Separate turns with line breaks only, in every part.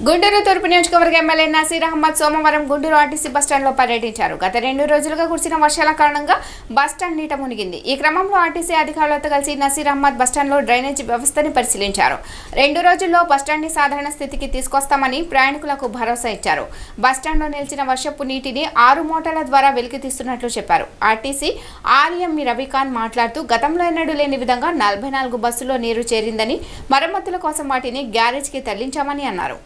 గుంటూరు తూర్పు నియోజకవర్గ ఎమ్మెల్యే నసీర్ అహ్మద్ సోమవారం గుంటూరు ఆర్టీసీ బస్టాండ్లో పర్యటించారు. గత 2 రోజులుగా కురిసిన వర్షాల కారణంగా బస్టాండ్ నీట మునిగింది. ఈ క్రమంలో ఆర్టీసీ అధికారులతో కలిసి నసీర్ అహ్మద్ బస్టాండ్లో డ్రైనేజ్ వ్యవస్థని పరిశీలించారు. 2 రోజుల్లో బస్టాండ్ని సాధారణ స్థితికి తీసుకొస్తామని ప్రయాణికులకు భరోసా ఇచ్చారు. బస్టాండ్లో నిలిచిన వర్షపు నీటిని 6 మోటార్ల ద్వారా వెలికి తీస్తున్నట్లు చెప్పారు. ఆర్టీసీ ఆర్ఎం రవికాంత్ మాట్లాడుతూ గతంలో ఎన్నడూ లేని విధంగా 44 బస్సుల్లో నీరు చేరిందని, మరమ్మతుల కోసం వాటిని గ్యారేజ్కి తరలించామని అన్నారు.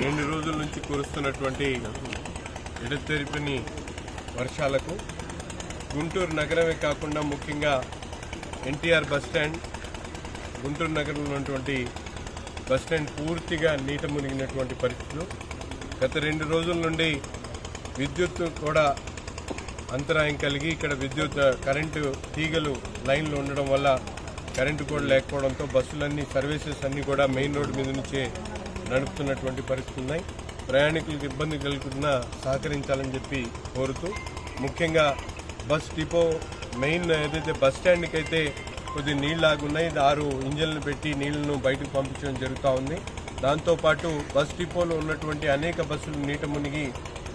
రెండు రోజుల నుంచి కురుస్తున్నటువంటి ఎడతెరిపిని వర్షాలకు గుంటూరు నగరమే కాకుండా ముఖ్యంగా ఎన్టీఆర్ బస్టాండ్, గుంటూరు నగరంలో ఉన్నటువంటి బస్టాండ్ పూర్తిగా నీట మునిగినటువంటి పరిస్థితులు. గత 2 రోజుల నుండి విద్యుత్ కూడా అంతరాయం కలిగి ఇక్కడ కరెంటు తీగలు లైన్లో ఉండడం వల్ల కరెంటు కూడా లేకపోవడంతో బస్సులన్నీ సర్వీసెస్ అన్నీ కూడా మెయిన్ రోడ్డు మీద నుంచే నడుపుతున్నటువంటి పరిస్థితులు ఉన్నాయి. ప్రయాణికులకు ఇబ్బంది కలుగుతున్నా సహకరించాలని చెప్పి కోరుతూ, ముఖ్యంగా బస్ డిపో మెయిన్ ఏదైతే బస్ స్టాండ్కి అయితే కొద్ది నీళ్లు ఆగున్నాయి. 6 ఇంజన్లు పెట్టి నీళ్లను బయటకు పంపించడం జరుగుతూ ఉంది. దాంతోపాటు బస్ డిపోలో ఉన్నటువంటి అనేక బస్సులు నీట మునిగి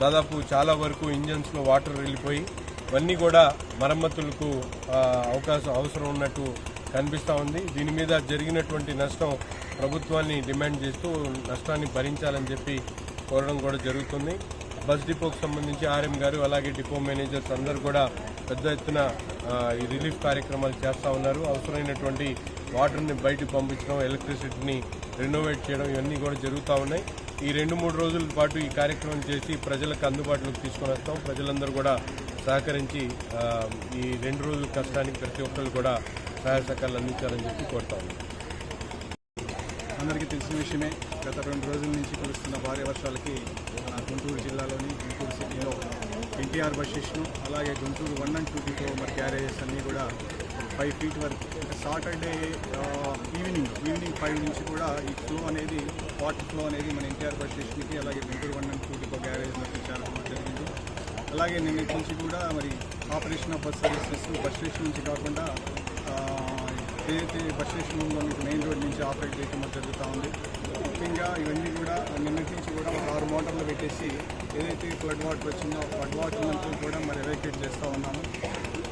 దాదాపు చాలా వరకు ఇంజన్స్లో వాటర్ వెళ్ళిపోయి ఇవన్నీ కూడా మరమ్మతులకు అవసరం ఉన్నట్టు కనిపిస్తూ ఉంది. దీని మీద జరిగినటువంటి నష్టం ప్రభుత్వాన్ని డిమాండ్ చేస్తూ నష్టాన్ని భరించాలని చెప్పి కోరడం కూడా జరుగుతుంది. బస్ డిపోకు సంబంధించి ఆర్ఎం గారు అలాగే డిపో మేనేజర్స్ అందరూ కూడా పెద్ద ఎత్తున ఈ రిలీఫ్ కార్యక్రమాలు చేస్తూ ఉన్నారు. అవసరమైనటువంటి వాటర్ని బయటకు పంపించడం, ఎలక్ట్రిసిటీని రెనోవేట్ చేయడం ఇవన్నీ కూడా జరుగుతూ ఉన్నాయి. ఈ 2-3 రోజుల పాటు ఈ కార్యక్రమం చేసి ప్రజలకు అందుబాటులోకి తీసుకొని వస్తాం. ప్రజలందరూ కూడా సహకరించి ఈ 2 రోజుల కష్టానికి ప్రతి ఒక్కరు కూడా సహాయ సహకారాలు అందించాలని చెప్పి కోరుతా ఉన్నాం.
అందరికీ తెలిసిన విషయమే, గత 2 రోజుల నుంచి కురుస్తున్న భారీ వర్షాలకి మన గుంటూరు జిల్లాలోని గుంటూరు సిటీలో ఎన్టీఆర్ బస్ స్టేషన్ అలాగే గుంటూరు 1 and 2 డిపో మరి గ్యారేజెస్ అన్నీ కూడా 5 feet వరకు సాటర్డే ఈవినింగ్ 5 నుంచి కూడా ఈ ఫ్లో అనేది వాటర్ ఫ్లో అనేది మన ఎన్టీఆర్ బస్ స్టేషన్కి అలాగే గుంటూరు 1 and 2 డిపో గ్యారేజ్లోకి చేరడం జరిగింది. అలాగే నిన్నటి నుంచి కూడా మరి operation of bus services bus station నుంచి కాకుండా ఏదైతే బస్ స్టేషన్లో మీకు మెయిన్ రోడ్ నుంచి ఆపరేట్ చేయడం జరుగుతూ ఉంది. ముఖ్యంగా ఇవన్నీ కూడా నిన్నటి నుంచి కూడా ఒక 6 మోటార్లు పెట్టేసి ఏదైతే ఫ్లడ్ వాటర్ వచ్చిందో ఫ్లడ్ వాటర్ నుంచి కూడా మరి ఎవాక్యుయేట్ చేస్తూ ఉన్నాము.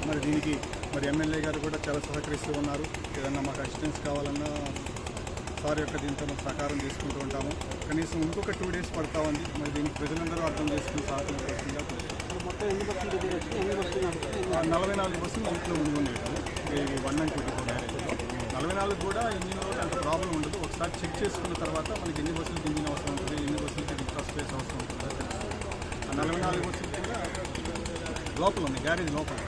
మరి దీనికి మరి ఎమ్మెల్యే గారు కూడా చాలా సహకరిస్తూ ఉన్నారు. ఏదన్నా మాకు అసిస్టెన్స్ కావాలన్నా సార్ యొక్క దీంతో మనం సహకారం తీసుకుంటూ ఉంటాము. కనీసం ఇంకొక 2 days పడతా ఉంది. మరి దీనికి ప్రజలందరూ అర్థం చేసుకుని సహకరించాల్సిందిగా 44 బస్సులు ఇంట్లో ఉండేవి 1 and 2 మ్యారేజ్లో. 44 కూడా ఇంజిన్లో అంత ప్రాబ్లం ఉండదు. ఒకసారి చెక్ చేసుకున్న తర్వాత మనకి ఎన్ని బస్సులకి ఇంజిన్ అవసరం ఉంటుంది, ఎన్ని బస్సులకి రిక్వా స్పేస్ అవసరం ఉంటుందో తెలుస్తుంది. ఆ 44 బస్సులు కూడా లోపల ఉంది, గ్యారేజ్ లోపల.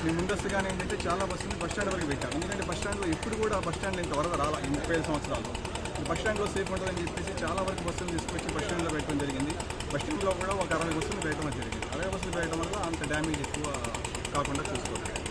మేము ముందస్తుగానే ఏంటంటే చాలా బస్సులు బస్ స్టాండ్ వరకు పెట్టాం. ఎందుకంటే బస్ స్టాండ్లో ఎప్పుడు కూడా బస్ స్టాండ్లో ఇంత వరద రాలా ఈ 35 సంవత్సరాలు. బస్ స్టాండ్లో సేఫ్ ఉంటుందని చెప్పేసి చాలా వరకు బస్సులు తీసుకొచ్చి బస్ స్టాండ్లో పెట్టడం జరిగింది. బస్ స్టాండ్లో కూడా ఒక 60 బస్సులు పెట్టడం జరిగింది. 60 బస్సులు పెట్టడం వల్ల అంత డ్యామేజ్ ఎక్కువ కాకుండా చూసుకోవాలి.